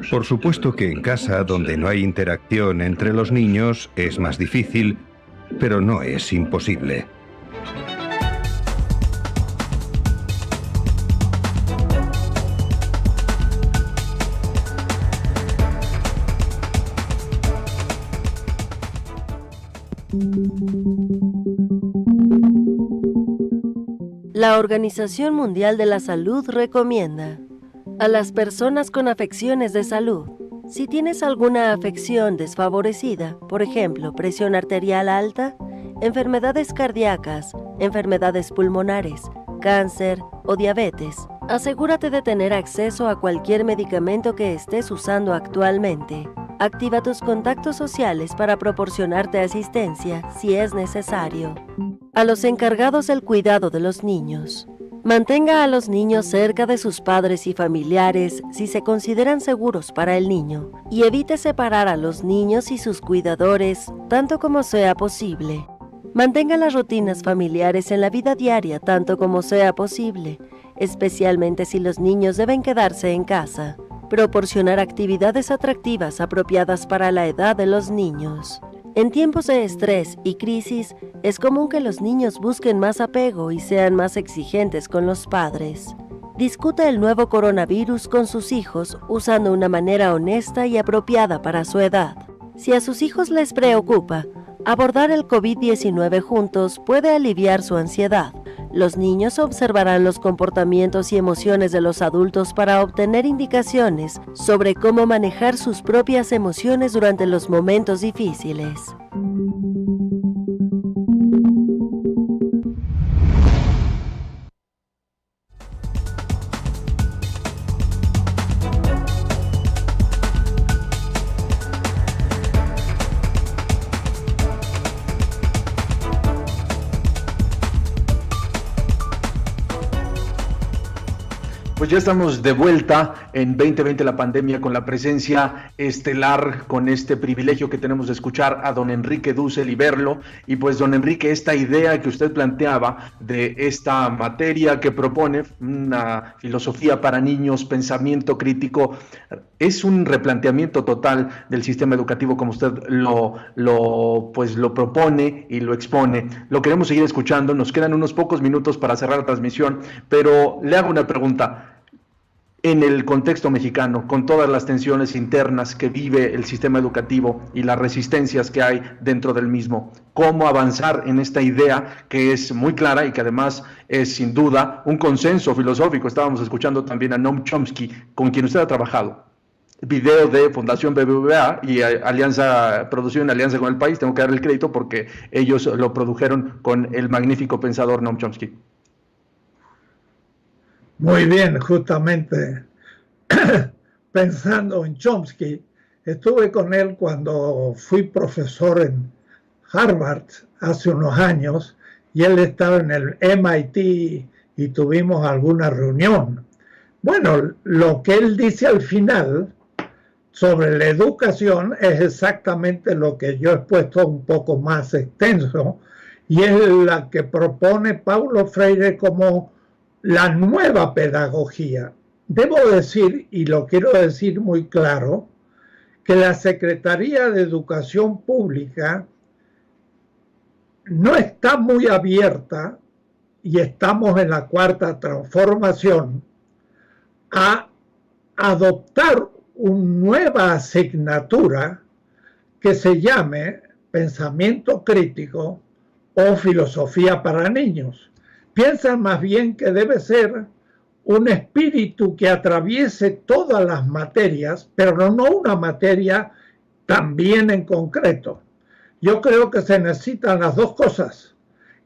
Por supuesto que en casa, donde no hay interacción entre los niños, es más difícil, pero no es imposible. La Organización Mundial de la Salud recomienda a las personas con afecciones de salud: si tienes alguna afección desfavorecida, por ejemplo, presión arterial alta, enfermedades cardíacas, enfermedades pulmonares, cáncer o diabetes, asegúrate de tener acceso a cualquier medicamento que estés usando actualmente. Activa tus contactos sociales para proporcionarte asistencia si es necesario. A los encargados del cuidado de los niños: mantenga a los niños cerca de sus padres y familiares si se consideran seguros para el niño, y evite separar a los niños y sus cuidadores tanto como sea posible. Mantenga las rutinas familiares en la vida diaria tanto como sea posible, especialmente si los niños deben quedarse en casa. Proporcionar actividades atractivas apropiadas para la edad de los niños. En tiempos de estrés y crisis, es común que los niños busquen más apego y sean más exigentes con los padres. Discuta el nuevo coronavirus con sus hijos usando una manera honesta y apropiada para su edad. Si a sus hijos les preocupa, abordar el COVID-19 juntos puede aliviar su ansiedad. Los niños observarán los comportamientos y emociones de los adultos para obtener indicaciones sobre cómo manejar sus propias emociones durante los momentos difíciles. Pues ya estamos de vuelta en 2020 la pandemia, con la presencia estelar, con este privilegio que tenemos de escuchar a don Enrique Dussel y verlo. Y pues, don Enrique, esta idea que usted planteaba de esta materia que propone, una filosofía para niños, pensamiento crítico, es un replanteamiento total del sistema educativo como usted lo propone y lo expone. Lo queremos seguir escuchando, nos quedan unos pocos minutos para cerrar la transmisión, pero le hago una pregunta. En el contexto mexicano, con todas las tensiones internas que vive el sistema educativo y las resistencias que hay dentro del mismo, ¿cómo avanzar en esta idea que es muy clara y que además es sin duda un consenso filosófico? Estábamos escuchando también a Noam Chomsky, con quien usted ha trabajado. Video de Fundación BBVA y producido en alianza con El País. Tengo que darle el crédito porque ellos lo produjeron con el magnífico pensador Noam Chomsky. Muy bien, justamente pensando en Chomsky, estuve con él cuando fui profesor en Harvard hace unos años y él estaba en el MIT y tuvimos alguna reunión. Bueno, lo que él dice al final sobre la educación es exactamente lo que yo he puesto un poco más extenso, y es la que propone Paulo Freire como la nueva pedagogía. debo decir, y lo quiero decir muy claro, que la Secretaría de Educación Pública no está muy abierta, y estamos en la cuarta transformación, a adoptar una nueva asignatura que se llame pensamiento crítico o filosofía para niños. Piensan más bien que debe ser un espíritu que atraviese todas las materias, pero no una materia también en concreto. Yo creo que se necesitan las dos cosas,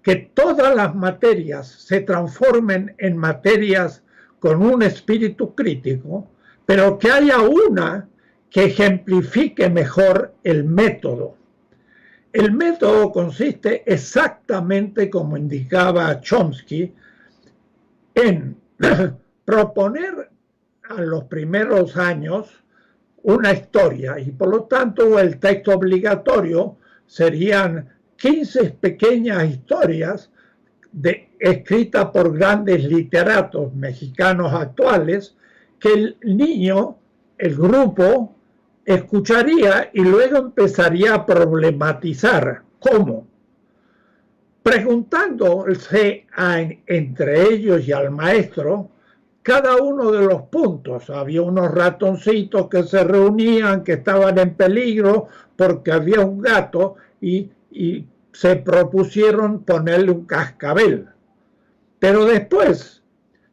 que todas las materias se transformen en materias con un espíritu crítico, pero que haya una que ejemplifique mejor el método. El método consiste exactamente como indicaba Chomsky en proponer a los primeros años una historia y por lo tanto el texto obligatorio serían 15 pequeñas historias escritas por grandes literatos mexicanos actuales que el niño, el grupo, escucharía y luego empezaría a problematizar. ¿Cómo? Preguntándose entre ellos y al maestro cada uno de los puntos. Había unos ratoncitos que se reunían, que estaban en peligro porque había un gato y se propusieron ponerle un cascabel. Pero después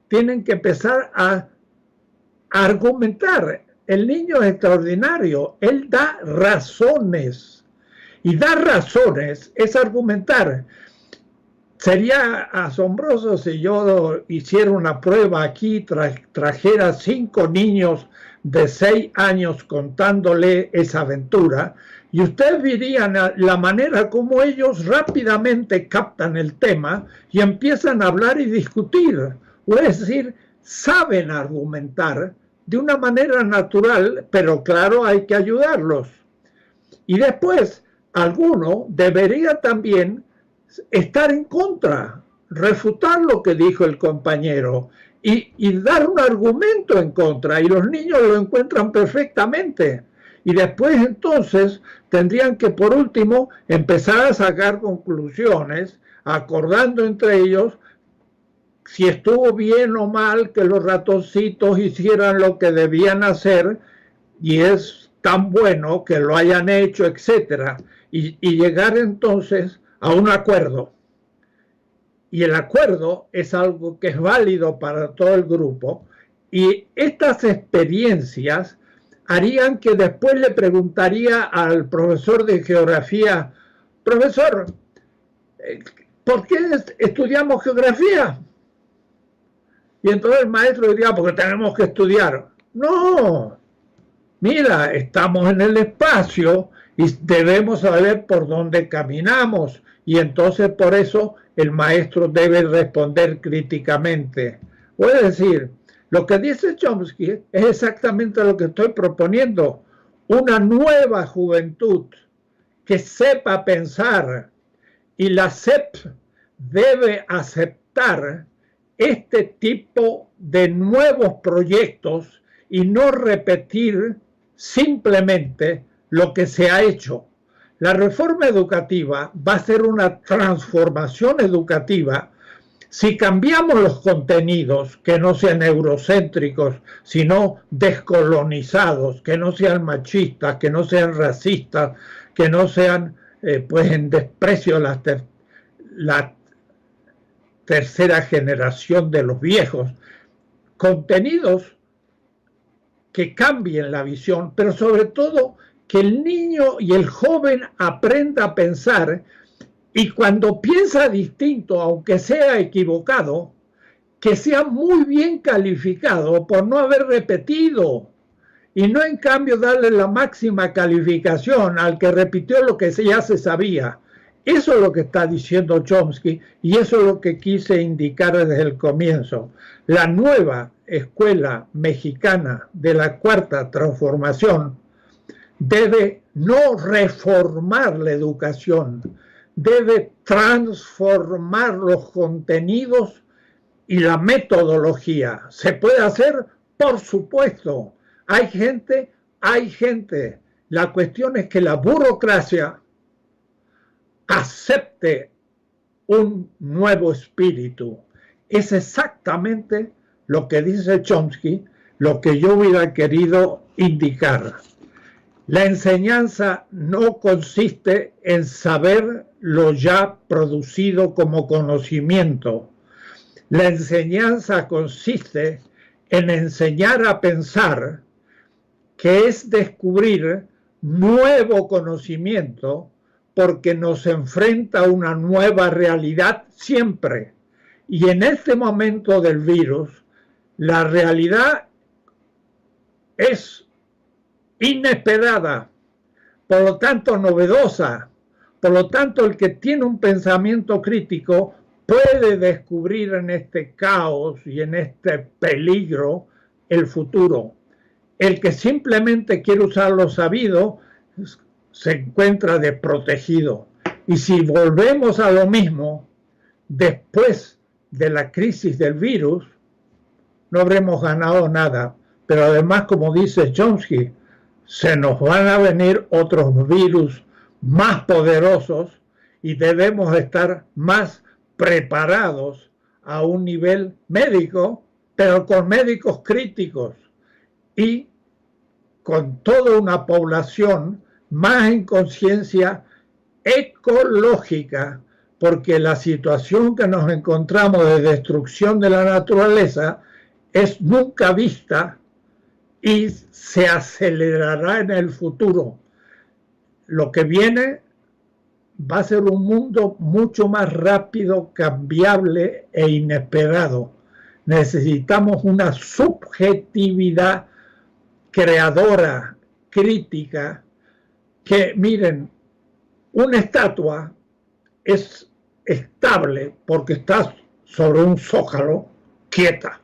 tienen que empezar a argumentar. El niño es extraordinario, él da razones. Y dar razones es argumentar. Sería asombroso si yo hiciera una prueba aquí, trajera 5 niños de 6 años contándole esa aventura, y ustedes verían la manera como ellos rápidamente captan el tema y empiezan a hablar y discutir. O es decir, saben argumentar de una manera natural, pero claro, hay que ayudarlos. Y después, alguno debería también estar en contra, refutar lo que dijo el compañero y dar un argumento en contra, y los niños lo encuentran perfectamente. Y después entonces tendrían que por último empezar a sacar conclusiones, acordando entre ellos si estuvo bien o mal que los ratoncitos hicieran lo que debían hacer y es tan bueno que lo hayan hecho, etcétera, y llegar entonces a un acuerdo. Y el acuerdo es algo que es válido para todo el grupo, y estas experiencias harían que después le preguntaría al profesor de geografía: profesor, ¿por qué estudiamos geografía? Y entonces el maestro diría: porque tenemos que estudiar. No, mira, estamos en el espacio y debemos saber por dónde caminamos, y entonces por eso el maestro debe responder críticamente. Es decir, lo que dice Chomsky es exactamente lo que estoy proponiendo: una nueva juventud que sepa pensar, y la SEP debe aceptar este tipo de nuevos proyectos y no repetir simplemente lo que se ha hecho. La reforma educativa va a ser una transformación educativa si cambiamos los contenidos, que no sean eurocéntricos, sino descolonizados, que no sean machistas, que no sean racistas, que no sean pues en desprecio a la tercera generación de los viejos. Contenidos que cambien la visión, pero sobre todo que el niño y el joven aprenda a pensar, y cuando piensa distinto, aunque sea equivocado, que sea muy bien calificado por no haber repetido, y no en cambio darle la máxima calificación al que repitió lo que ya se sabía. Eso es lo que está diciendo Chomsky, y eso es lo que quise indicar desde el comienzo. La nueva escuela mexicana de la cuarta transformación debe no reformar la educación, debe transformar los contenidos y la metodología. ¿Se puede hacer? Por supuesto, hay gente. La cuestión es que la burocracia acepte un nuevo espíritu. Es exactamente lo que dice Chomsky, lo que yo hubiera querido indicar. La enseñanza no consiste en saber lo ya producido como conocimiento. La enseñanza consiste en enseñar a pensar, que es descubrir nuevo conocimiento, porque nos enfrenta a una nueva realidad siempre. Y en este momento del virus, la realidad es inesperada, por lo tanto novedosa. Por lo tanto, el que tiene un pensamiento crítico puede descubrir en este caos y en este peligro el futuro. El que simplemente quiere usar lo sabido se encuentra desprotegido. Y si volvemos a lo mismo, después de la crisis del virus, no habremos ganado nada. Pero además, como dice Chomsky, se nos van a venir otros virus más poderosos y debemos estar más preparados a un nivel médico, pero con médicos críticos y con toda una población más en conciencia ecológica, porque la situación que nos encontramos de destrucción de la naturaleza es nunca vista y se acelerará en el futuro. Lo que viene va a ser un mundo mucho más rápido, cambiable e inesperado. Necesitamos una subjetividad creadora, crítica, que miren, una estatua es estable porque está sobre un zócalo quieta.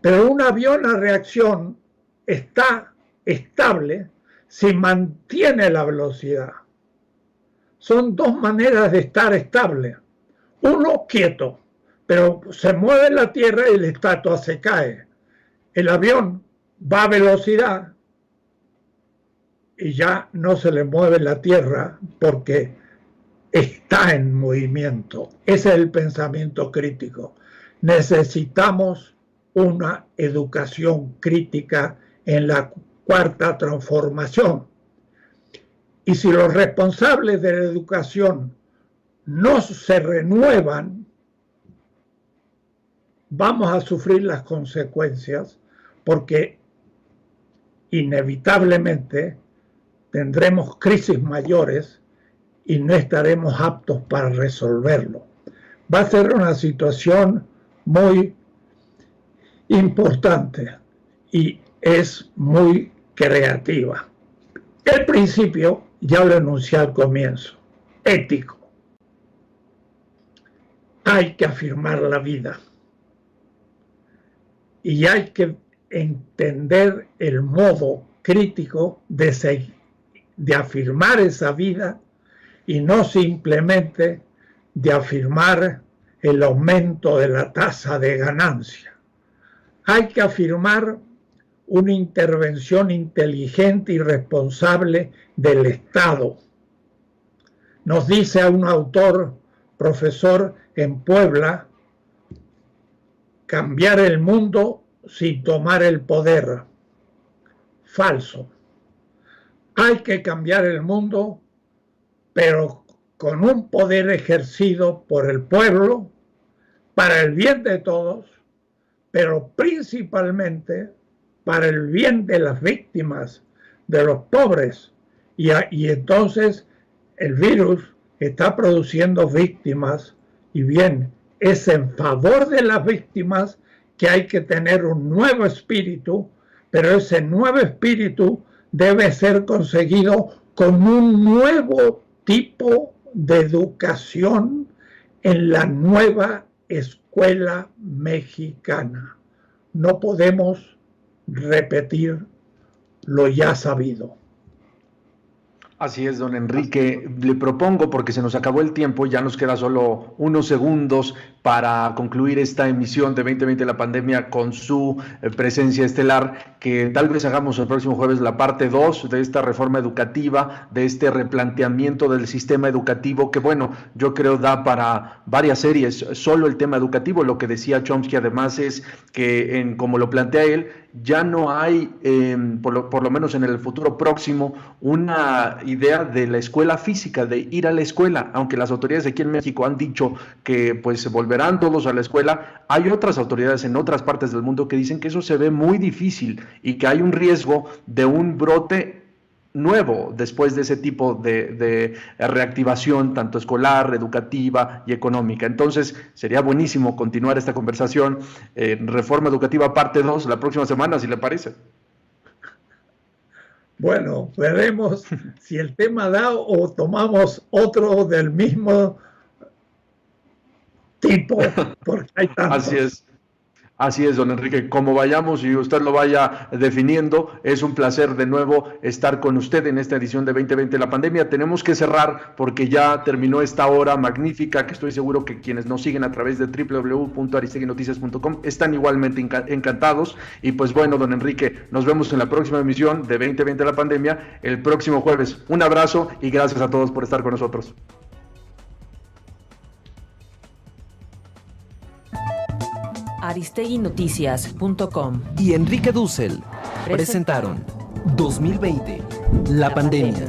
Pero un avión a reacción está estable si mantiene la velocidad. Son dos maneras de estar estable. Uno quieto, pero se mueve la tierra y la estatua se cae. El avión va a velocidad y ya no se le mueve la tierra porque está en movimiento. Ese es el pensamiento crítico. Necesitamos una educación crítica en la cuarta transformación. Y si los responsables de la educación no se renuevan, vamos a sufrir las consecuencias, porque inevitablemente tendremos crisis mayores y no estaremos aptos para resolverlo. Va a ser una situación muy importante y es muy creativa. El principio, ya lo enuncié al comienzo, ético. Hay que afirmar la vida y hay que entender el modo crítico de afirmar esa vida y no simplemente de afirmar el aumento de la tasa de ganancia. Hay que afirmar una intervención inteligente y responsable del Estado. Nos dice a un autor, profesor en Puebla, cambiar el mundo sin tomar el poder. Falso. Hay que cambiar el mundo, pero con un poder ejercido por el pueblo, para el bien de todos, pero principalmente para el bien de las víctimas, de los pobres. Y entonces el virus está produciendo víctimas, y bien, es en favor de las víctimas que hay que tener un nuevo espíritu, pero ese nuevo espíritu debe ser conseguido con un nuevo tipo de educación en la nueva escuela mexicana. No podemos repetir lo ya sabido. Así es, don Enrique. Le propongo, porque se nos acabó el tiempo, ya nos queda solo unos segundos para concluir esta emisión de 2020 la pandemia con su presencia estelar, que tal vez hagamos el próximo jueves la parte 2 de esta reforma educativa, de este replanteamiento del sistema educativo, que bueno, yo creo da para varias series. Solo el tema educativo, lo que decía Chomsky además es que, como lo plantea él, ya no hay, por lo menos en el futuro próximo, una idea de la escuela física, de ir a la escuela, aunque las autoridades aquí en México han dicho que pues se volverán todos a la escuela. Hay otras autoridades en otras partes del mundo que dicen que eso se ve muy difícil y que hay un riesgo de un brote nuevo después de ese tipo de reactivación tanto escolar, educativa y económica. Entonces sería buenísimo continuar esta conversación en Reforma Educativa parte 2 la próxima semana, si le parece. Bueno, veremos si el tema da o tomamos otro del mismo tipo, porque hay tantos. Así es, don Enrique. Como vayamos y usted lo vaya definiendo, es un placer de nuevo estar con usted en esta edición de 2020 la pandemia. Tenemos que cerrar porque ya terminó esta hora magnífica que estoy seguro que quienes nos siguen a través de www.aristeguinoticias.com están igualmente encantados. Y pues bueno, don Enrique, nos vemos en la próxima emisión de 2020 la pandemia el próximo jueves. Un abrazo y gracias a todos por estar con nosotros. aristeguinoticias.com y Enrique Dussel presentaron 2020, la pandemia.